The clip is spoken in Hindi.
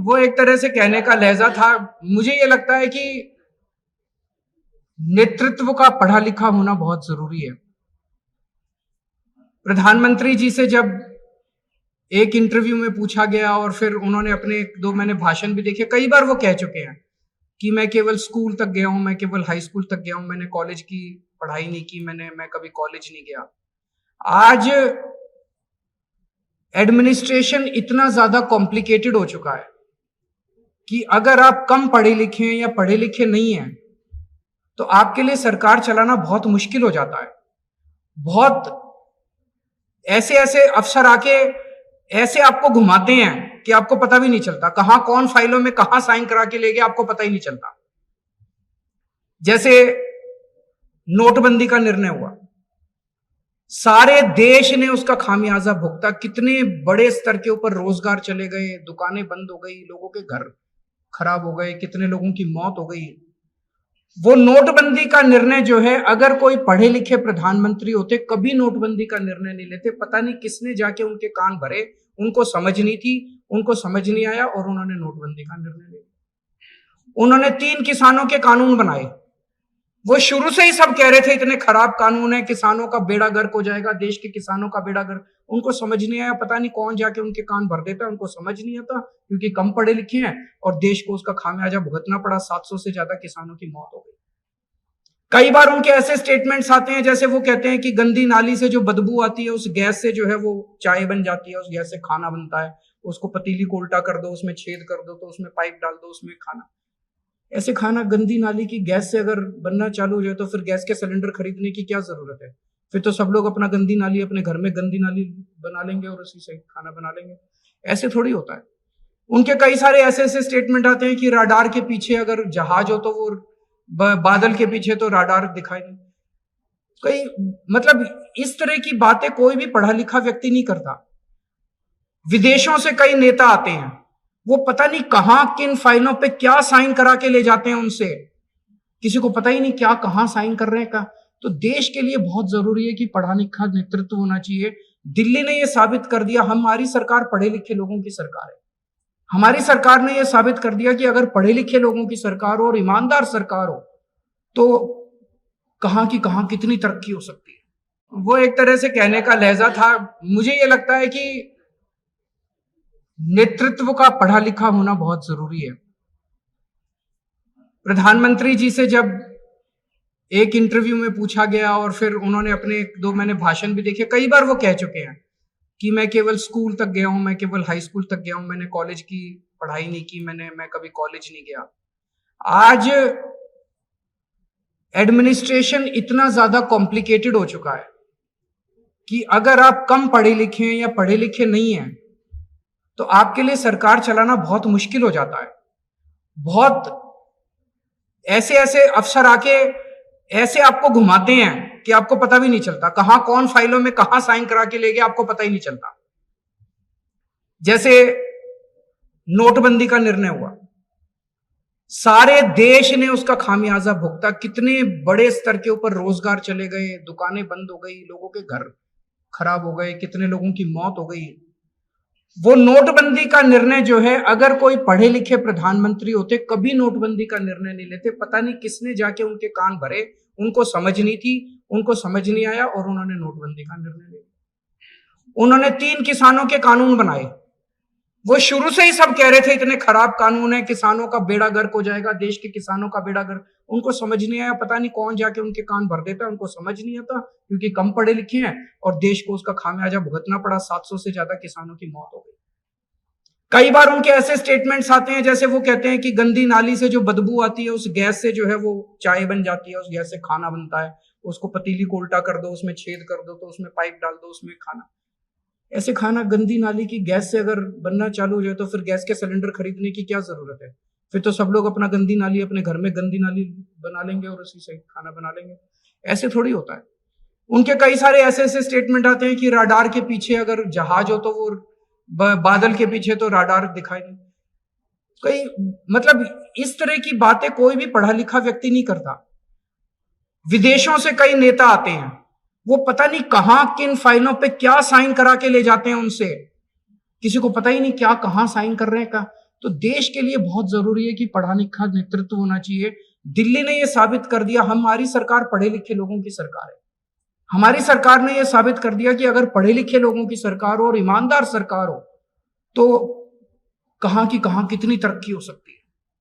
वो एक तरह से कहने का लहजा था। मुझे ये लगता है कि नेतृत्व का पढ़ा लिखा होना बहुत जरूरी है। प्रधानमंत्री जी से जब एक इंटरव्यू में पूछा गया और फिर उन्होंने अपने दो मैंने भाषण भी देखे, कई बार वो कह चुके हैं कि मैं केवल स्कूल तक गया हूं, मैं केवल हाई स्कूल तक गया हूं, मैंने कॉलेज की पढ़ाई नहीं की, मैं कभी कॉलेज नहीं गया। आज एडमिनिस्ट्रेशन इतना ज्यादा कॉम्प्लिकेटेड हो चुका है कि अगर आप कम पढ़े लिखे हैं या पढ़े लिखे नहीं हैं तो आपके लिए सरकार चलाना बहुत मुश्किल हो जाता है। बहुत ऐसे ऐसे अफसर आके ऐसे आपको घुमाते हैं कि आपको पता भी नहीं चलता कहां कौन फाइलों में कहां साइन करा के ले गया, आपको पता ही नहीं चलता। जैसे नोटबंदी का निर्णय हुआ, सारे देश ने उसका खामियाजा भुगता, कितने बड़े स्तर के ऊपर रोजगार चले गए, दुकानें बंद हो गई, लोगों के घर खराब हो गए, कितने लोगों की मौत हो गई। वो नोटबंदी का निर्णय जो है, अगर कोई पढ़े लिखे प्रधानमंत्री होते कभी नोटबंदी का निर्णय नहीं लेते। पता नहीं किसने जाके उनके कान भरे, उनको समझ नहीं थी, उनको समझ नहीं आया और उन्होंने नोटबंदी का निर्णय ले लिया। उन्होंने 3 किसानों के कानून बनाए। वो शुरू से ही सब कह रहे थे इतने खराब कानून है, किसानों का बेड़ा गर्क हो जाएगा, देश के किसानों का बेड़ा गर्क। उनको समझ नहीं आया, पता नहीं कौन जाके उनके कान भर देता, उनको समझ नहीं आता क्योंकि कम पढ़े लिखे हैं और देश को उसका खामियाजा भुगतना पड़ा। 700 से ज्यादा किसानों की मौत हो गई। कई बार उनके ऐसे स्टेटमेंट्स आते हैं जैसे वो कहते हैं कि गंदी नाली से जो बदबू आती है उस गैस से जो है वो चाय बन जाती है, उस गैस से खाना बनता है, उसको पतीली को उल्टा कर दो, उसमें छेद कर दो तो उसमें पाइप डाल दो, उसमें खाना। ऐसे खाना गंदी नाली की गैस से अगर बनना चालू हो जाए तो फिर गैस के सिलेंडर खरीदने की क्या जरूरत है? फिर तो सब लोग अपना गंदी नाली अपने घर में गंदी नाली बना लेंगे और उसी से खाना बना लेंगे। ऐसे थोड़ी होता है। उनके कई सारे ऐसे ऐसे स्टेटमेंट आते हैं कि राडार के पीछे अगर जहाज हो तो वो बादल के पीछे तो राडार दिखाई नहीं। कई मतलब इस तरह की बातें कोई भी पढ़ा लिखा व्यक्ति नहीं करता। विदेशों से कई नेता आते हैं, वो पता नहीं कहां किन फाइलों पे क्या साइन करा के ले जाते हैं, उनसे किसी को पता ही नहीं क्या कहां साइन कर रहे हैं का। तो देश के लिए बहुत जरूरी है कि पढ़ा लिखा नेतृत्व होना चाहिए। दिल्ली ने यह साबित कर दिया, हमारी सरकार पढ़े लिखे लोगों की सरकार है। हमारी सरकार ने यह साबित कर दिया कि अगर पढ़े लिखे लोगों की सरकार हो और ईमानदार सरकार हो तो कहां की कहां कितनी तरक्की हो सकती है। वो एक तरह से कहने का लहजा था। मुझे यह लगता है कि नेतृत्व का पढ़ा लिखा होना बहुत जरूरी है। प्रधानमंत्री जी से जब एक इंटरव्यू में पूछा गया और फिर उन्होंने अपने दो मैंने भाषण भी देखे, कई बार वो कह चुके हैं कि मैं केवल स्कूल तक गया हूं, मैं केवल हाई स्कूल तक गया हूं, मैंने कॉलेज की पढ़ाई नहीं की, मैं कभी कॉलेज नहीं गया। आज एडमिनिस्ट्रेशन इतना ज्यादा कॉम्प्लिकेटेड हो चुका है कि अगर आप कम पढ़े लिखे हैं या पढ़े लिखे नहीं हैं तो आपके लिए सरकार चलाना बहुत मुश्किल हो जाता है। बहुत ऐसे ऐसे अफसर आके ऐसे आपको घुमाते हैं कि आपको पता भी नहीं चलता कहां कौन फाइलों में कहां साइन करा के ले गया, आपको पता ही नहीं चलता। जैसे नोटबंदी का निर्णय हुआ, सारे देश ने उसका खामियाजा भुगता, कितने बड़े स्तर के ऊपर रोजगार चले गए, दुकानें बंद हो गई, लोगों के घर खराब हो गए, कितने लोगों की मौत हो गई। वो नोटबंदी का निर्णय जो है, अगर कोई पढ़े लिखे प्रधानमंत्री होते कभी नोटबंदी का निर्णय नहीं लेते। पता नहीं किसने जाके उनके कान भरे, उनको समझ नहीं थी, उनको समझ नहीं आया और उन्होंने नोटबंदी का निर्णय ले लिया। उन्होंने 3 किसानों के कानून बनाए। वो शुरू से ही सब कह रहे थे इतने खराब कानून है, किसानों का बेड़ा गर्क हो जाएगा, देश के किसानों का बेड़ा गर्क। उनको समझ नहीं आया, पता नहीं कौन जाके उनके कान भर देता, उनको समझ नहीं आता क्योंकि कम पढ़े लिखे हैं और देश को उसका खामियाजा भुगतना पड़ा। 700 से ज्यादा किसानों की मौत हो गई। कई बार उनके ऐसे स्टेटमेंट्स आते हैं जैसे वो कहते हैं कि गंदी नाली से जो बदबू आती है उस गैस से जो है वो चाय बन जाती है, उस गैस से खाना बनता है, उसको पतीली को उल्टा कर दो, उसमें छेद कर दो तो उसमें पाइप डाल दो, उसमें खाना। ऐसे खाना गंदी नाली की गैस से अगर बनना चालू हो जाए तो फिर गैस के सिलेंडर खरीदने की क्या जरूरत है? फिर तो सब लोग अपना गंदी नाली अपने घर में गंदी नाली बना लेंगे और उसी से खाना बना लेंगे। ऐसे थोड़ी होता है। उनके कई सारे ऐसे ऐसे स्टेटमेंट आते हैं कि राडार के पीछे अगर जहाज हो तो वो बादल के पीछे तो राडार दिखाई नहीं। कई मतलब इस तरह की बातें कोई भी पढ़ा लिखा व्यक्ति नहीं करता। विदेशों से कई नेता आते हैं, वो पता नहीं कहां किन फाइलों पे क्या साइन करा के ले जाते हैं, उनसे किसी को पता ही नहीं क्या कहां साइन कर रहे हैं का। तो देश के लिए बहुत जरूरी है कि पढ़ा लिखा नेतृत्व होना चाहिए। दिल्ली ने यह साबित कर दिया, हमारी सरकार पढ़े लिखे लोगों की सरकार है। हमारी सरकार ने यह साबित कर दिया कि अगर पढ़े लिखे लोगों की सरकार हो और ईमानदार सरकार हो तो कहां की कहां कितनी तरक्की हो सकती है।